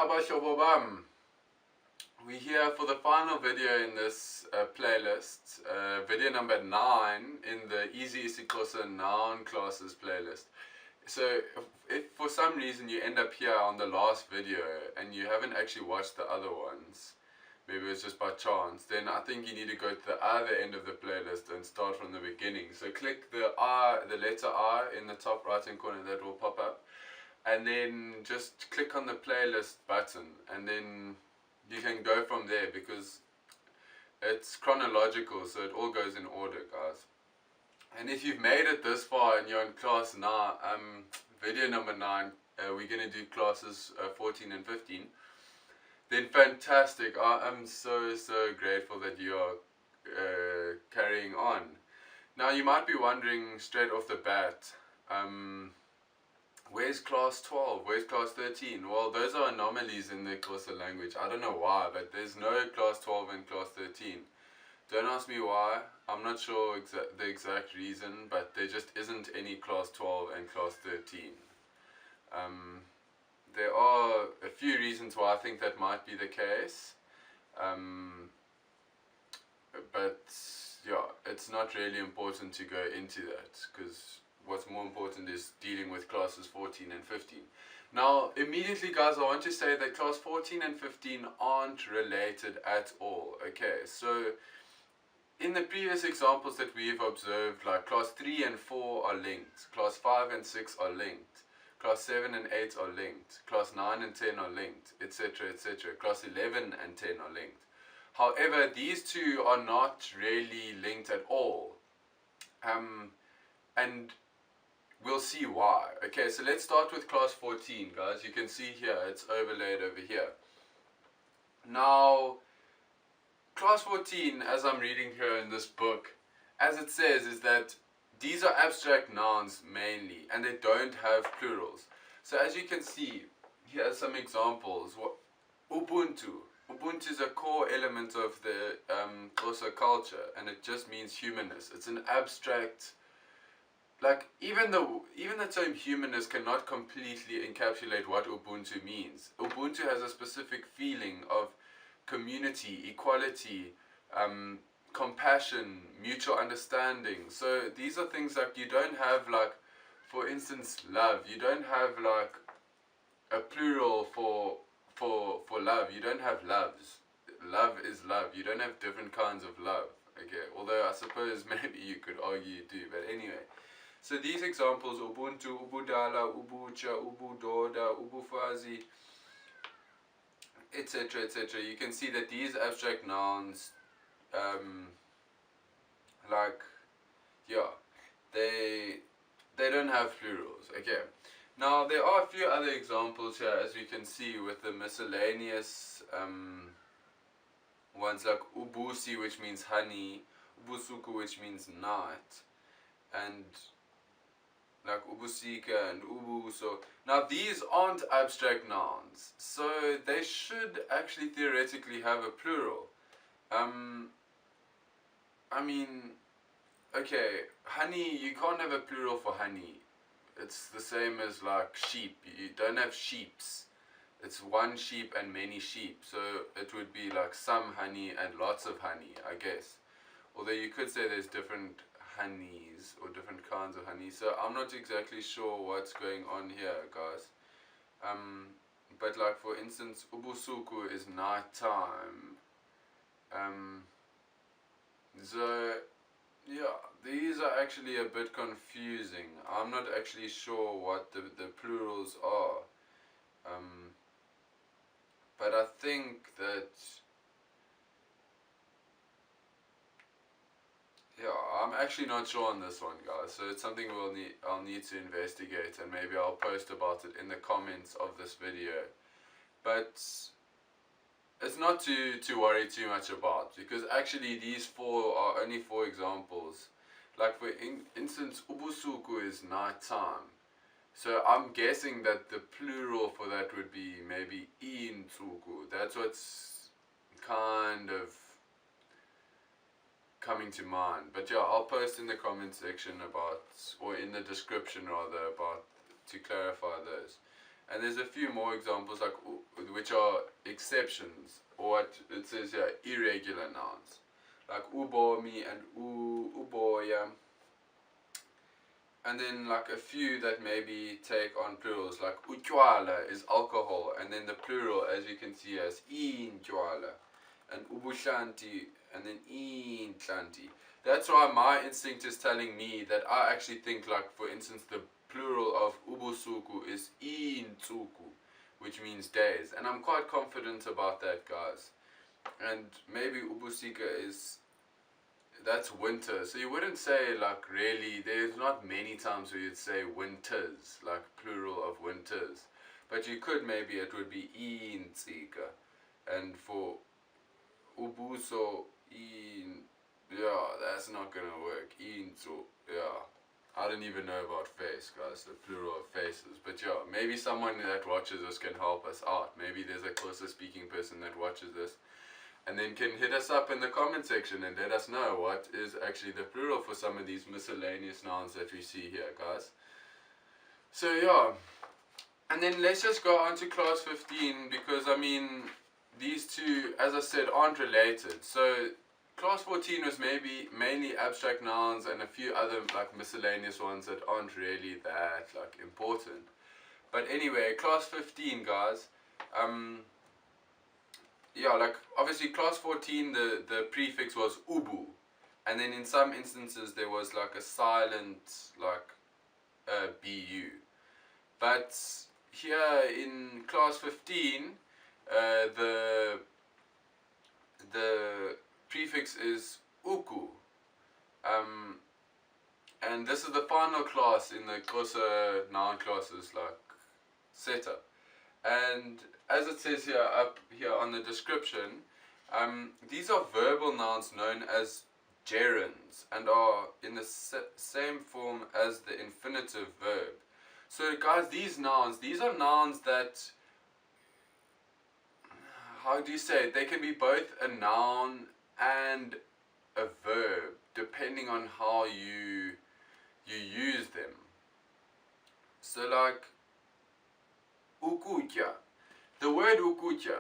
Marhaba Shobo Bam. We're here for the final video in this playlist, video number 9 in the isiXhosa Noun classes playlist. So if for some reason you end up here on the last video and you haven't actually watched the other ones, maybe it's just by chance, then I think you need to go to the other end of the playlist and start from the beginning. So click the R, the letter R in the top right hand corner, that will pop up. And then just click on the playlist button and then you can go from there because it's chronological, so it all goes in order, guys. And if you've made it this far and you're in class now, video number 9, we're going to do classes 14 and 15, then fantastic. I'm so grateful that you are carrying on. Now you might be wondering straight off the bat, where's class 12? Where's class 13? Well, those are anomalies in the Xhosa language. I don't know why, but there's no class 12 and class 13. Don't ask me why. I'm not sure the exact reason, but there just isn't any class 12 and class 13. There are a few reasons why I think that might be the case. But yeah, it's not really important to go into that because what's more important is dealing with classes 14 and 15. Now, immediately, guys, I want to say that class 14 and 15 aren't related at all. Okay, so in the previous examples that we've observed, like class 3 and 4 are linked, class 5 and 6 are linked, class 7 and 8 are linked, class 9 and 10 are linked, etc., etc. Class 11 and 10 are linked. However, these two are not really linked at all. And we'll see why. Okay, so let's start with class 14, guys. You can see here, it's overlaid over here. Now, class 14, as I'm reading here in this book, as it says, is that these are abstract nouns mainly, and they don't have plurals. So as you can see, here are some examples. Ubuntu. Ubuntu is a core element of the Xhosa culture, and it just means humanness. It's an abstract, like even the term humanness cannot completely encapsulate what Ubuntu means. Ubuntu has a specific feeling of community, equality, compassion, mutual understanding. So these are things that you don't have, like, for instance, love. You don't have like a plural for love. You don't have loves. Love is love. You don't have different kinds of love. Okay, although I suppose maybe you could argue you do, but anyway. So these examples, Ubuntu, Ubudala, Ubucha, Ubudoda, Ubufazi, etc., etc., you can see that these abstract nouns, they don't have plurals. Okay. Now there are a few other examples here, as we can see, with the miscellaneous ones like Ubusi, which means honey, Ubusuku, which means night, and like Ubusika and Ubuso. Now these aren't abstract nouns, so they should actually theoretically have a plural. I mean, okay, honey, you can't have a plural for honey. It's the same as like sheep. You don't have sheeps. It's one sheep and many sheep. So it would be like some honey and lots of honey, I guess. Although you could say there's different honeys or different kinds of honey. So I'm not exactly sure what's going on here, guys. But like for instance, Ubusuku is night time. So yeah, these are actually a bit confusing. I'm not actually sure what the plurals are. But I think that, yeah, I'm actually not sure on this one, guys. So it's something I'll need to investigate, and maybe I'll post about it in the comments of this video. But it's not to worry too much about, because actually these 4 are only 4 examples. Like for instance, Ubusuku is night time. So I'm guessing that the plural for that would be maybe Intsuku. That's what's kind of coming to mind. But yeah, I'll post in the comment section about, or in the description rather, about, to clarify those. And there's a few more examples like which are exceptions, or what it says here, irregular nouns, like ubomi and uboya. And then like a few that maybe take on plurals, like utywala is alcohol, and then the plural, as you can see, as intywala, and ubuhlanti, and then inhlanti. That's why my instinct is telling me that I actually think, like, for instance, the plural of ubusuku is intsuku, which means days, and I'm quite confident about that, guys. And maybe ubusika is, that's winter, so you wouldn't say, like, really, there's not many times where you'd say winters, like plural of winters, but you could, maybe it would be intsika, and for ubuso yeah, that's not gonna work. Intso, yeah, I don't even know about face, guys, the plural of faces, but yeah, maybe someone that watches this can help us out. Maybe there's a Xhosa speaking person that watches this and then can hit us up in the comment section and let us know what is actually the plural for some of these miscellaneous nouns that we see here, guys. So yeah, and then let's just go on to class 15, because I mean, these two, as I said, aren't related. So class 14 was maybe mainly abstract nouns and a few other like miscellaneous ones that aren't really that like important. But anyway, class 15, guys, yeah, like obviously class 14, the prefix was ubu, and then in some instances there was like a silent like bu. But here in class 15, the prefix is uku, and this is the final class in the Xhosa noun classes like setup. And as it says here up here on the description, these are verbal nouns known as gerunds and are in the same form as the infinitive verb. So guys, these are nouns that, how do you say it? They can be both a noun and a verb depending on how you use them. So like ukutya, the word ukutya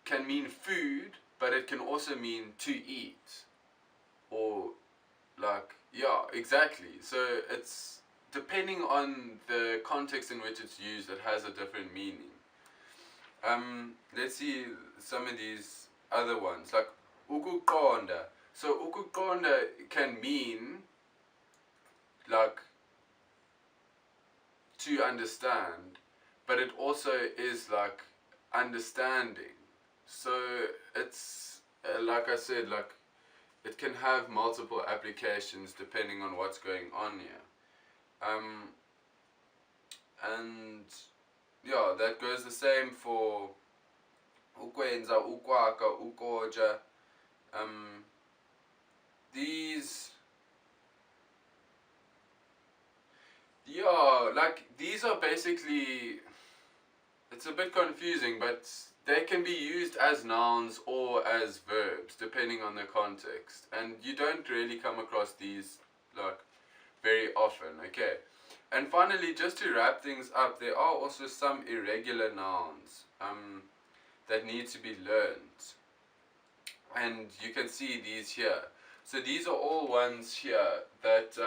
can mean food, but it can also mean to eat, or like, yeah, exactly. So it's depending on the context in which it's used, it has a different meaning. Let's see some of these other ones, like ukuqonda. So ukuqonda can mean like to understand, but it also is like understanding. So it's like I said, like it can have multiple applications depending on what's going on here. And yeah, that goes the same for ukwenza, ukwaka, ukoja. These, yeah, like these are basically, it's a bit confusing, but they can be used as nouns or as verbs depending on the context, and you don't really come across these like very often. Okay, and finally, just to wrap things up, there are also some irregular nouns that need to be learned, and you can see these here. So these are all ones here that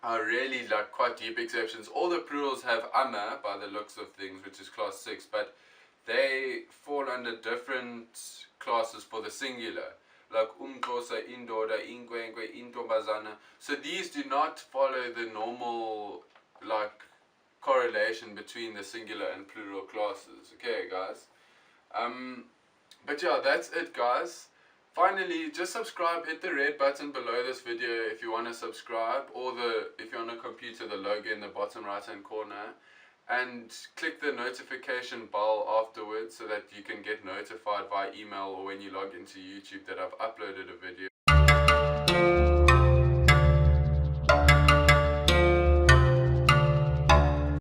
are really like quite deep exceptions. All the plurals have ama by the looks of things, which is class 6, but they fall under different classes for the singular, like umxhosa, indoda, inkwenkwe, intombazana. So these do not follow the normal like correlation between the singular and plural classes. Okay, guys. But yeah, that's it, guys. Finally, just subscribe, hit the red button below this video if you want to subscribe, or if you're on a computer, the logo in the bottom right hand corner, and click the notification bell afterwards so that you can get notified via email or when you log into YouTube that I've uploaded a video.